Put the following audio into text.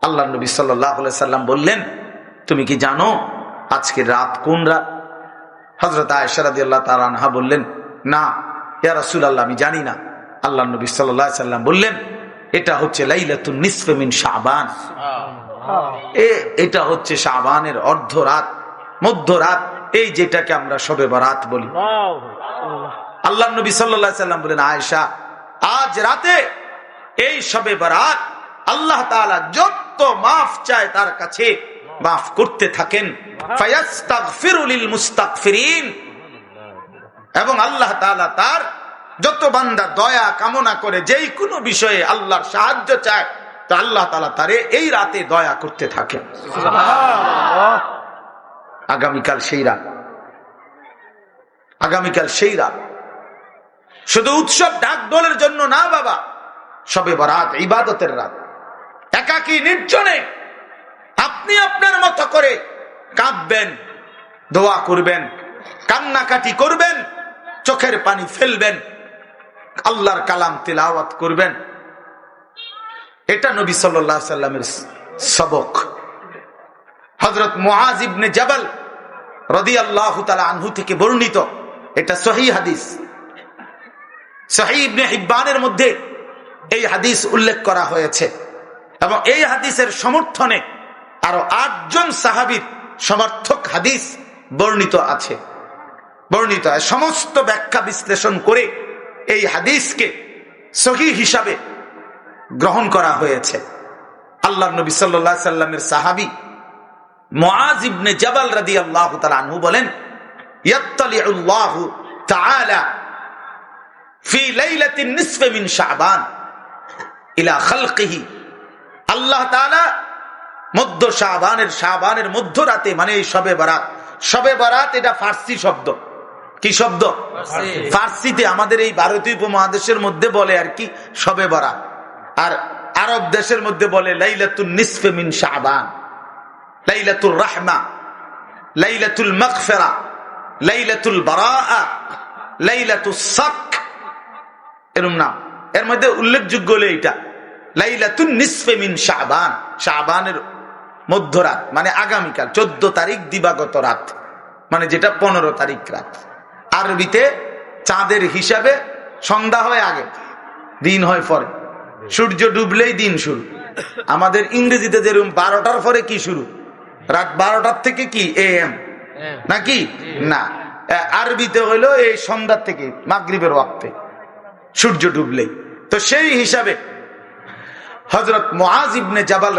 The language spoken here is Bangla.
আল্লাহ নবী সাল্লাল্লাহু আলাইহি সাল্লাম বললেন, তুমি কি জানো আজকের রাত কোন রাত? হযরত আয়েশা রাদিয়াল্লাহু তাআলা আনহা বললেন, না ইয়া রাসূলুল্লাহ, আমি জানি না। আল্লাহ নবী সাল্লাল্লাহু আলাইহি সাল্লাম বললেন, এটা হচ্ছে লাইলাতুন নিসফে মিন শাবান। এটা হচ্ছে শাবানের অর্ধ রাত, মধ্য রাত, এই যেটাকে আমরা শবে বরাত বলি। আল্লাহ নবী সাল্লাল্লাহু আলাইহি সাল্লাম বলেন, আয়েশা, আজ রাতে এই শবে বরাত আল্লাহ তাআলা যত মাফ চায় তার কাছে মাফ করতে থাকেন। ফায়াস্তাগফিরু লিল মুস্তাগফিরিন, এবং আল্লাহ তাআলা তার যত বান্দা দয়া কামনা করে যেই কোনো বিষয়ে আল্লাহর সাহায্য চায়, তো আল্লাহ তাআলা তারে এই রাতে দয়া করতে থাকেন। সুবহানাল্লাহ। আগামীকাল সেই রাত, আগামীকাল সেই রাত। শুধু উৎসব ডাকডোলের জন্য না বাবা, শবে বরাত ইবাদতের রাত। একাকী নির্জনে আপনি আপনার মতো করে কাঁদবেন, দোয়া করবেন, কান্নাকাটি করবেন, চোখের পানি ফেলবেন, আল্লাহর কালাম তিলাওয়াত করবেন। এটা নবী সাল্লাল্লাহু আলাইহি সাল্লামের সবক। হযরত মুআজ ইবনে জাবাল রাদিয়াল্লাহু তাআলা আনহু থেকে বর্ণিত, এটা সহিহ হাদিস। সহিহ ইবনে হিব্বানের মধ্যে এই হাদিস উল্লেখ করা হয়েছে, এবং এই হাদিসের সমর্থনে আরো 8 জন সাহাবীর সমর্থক হাদিস বর্ণিত আছে। সমস্ত ব্যাখ্যা বিশ্লেষণ করে এই হাদিসকে সহিহ হিসাবে গ্রহণ করা হয়েছে। আল্লাহর নবী সাল্লাল্লাহু আলাইহি সাল্লামের সাহাবী মুআজ ইবনে জাবাল রাদিয়াল্লাহু তাআলা আনহু বলেন, ইয়াত্তালিউল্লাহু তাআলা ফি লাইলাতিন নিসফি মিন শাবান ইলা খালকিহি। আল্লাহ তাআলা মধ্য শাবানের মধ্য রাতে, মানে এই শবে বরাত। শবে বরাত এটা ফার্সি শব্দ। কি শব্দ? ফার্সিতে আমাদের এই ভারতীয় উপমহাদেশের মধ্যে বলে আর কি শবে বরাত, আর আরব দেশের মধ্যে বলে লাইলাতুন নিসফে মিন শাবান, লাইলাতুর রাহমা, লাইলাতুল মাগফিরা, লাইলাতুল বারাআ, লাইলাতুস সাক, এরকম নাম। এর মধ্যে উল্লেখযোগ্য হলো এইটা লাইলাতুন নিসফে মিন শাবান, শাবানের মধ্যরাত, মানে আগামীকাল 14 তারিখ দিবাগত রাত, মানে যেটা 15 তারিখ রাত। আরবিতে চাঁদের হিসাবে সন্ধ্যা হয় আগে, দিন হয় পরে। সূর্য ডুবলেই দিন শুরু। আমাদের ইংরেজিতে যেরকম 12টার পরে কি শুরু, রাত 12টার থেকে কি AM নাকি না, আরবিতে হইলো এই সন্ধ্যার থেকে মাগরিবের ওয়াক্তে সূর্য ডুবলেই। তো সেই হিসাবে হযরত মুআজ ইবনে জাবাল